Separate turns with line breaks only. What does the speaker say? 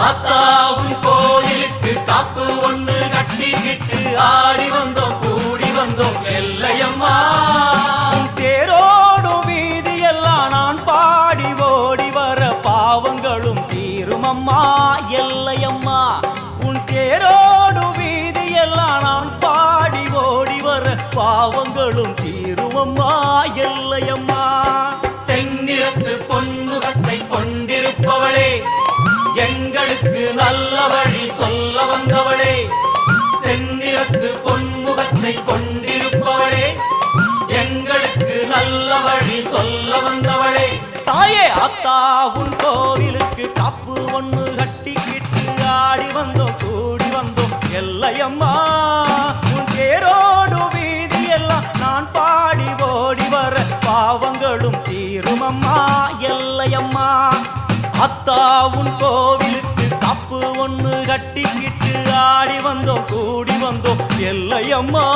அத்தாவும் கோயிலுக்கு காப்பு ஒண்ணு கட்டிக்கிட்டு ஆடி வந்தோம் கூடி வந்தோம் எல்லையம்மா.
உன் தேரோடும் வீதியெல்லாம் நான் பாடி ஓடி வர பாவங்களும் தீருமம்மா எல்லையம்மா. உன் தேரோடும் வீதியெல்லாம் நான் பாடி ஓடி வர பாவங்களும் தீருமம்மா எல்லையம்மா.
செந்நிறத்து பொன்முகத்தை கொண்டிருப்பவளே, எங்களுக்கு நல்ல வழி சொல்ல வந்தவளே. செந்நிறத்து பொன்முகத்தை கொண்டிருப்பவளே, எங்களுக்கு நல்ல வழி சொல்ல வந்தவளே.
தாயே அத்தா உன் கோவிலுக்கு காப்பு ஒண்ணு கட்டிக்கிட்டு ஆடி வந்தோம் கூடி வந்தோம் எல்லையம்மா. உன் தேரோடு வீதி எல்லாம் நான் பாடி ஓடி வர பாவங்களும் தீருமம்மா எல்லையம்மா. அத்தா உன் கோவிலுக்கு காப்பு ஒண்ணு கட்டிக்கிட்டு ஆடி வந்தோம் கூடி வந்தோம் எல்லையம்மா.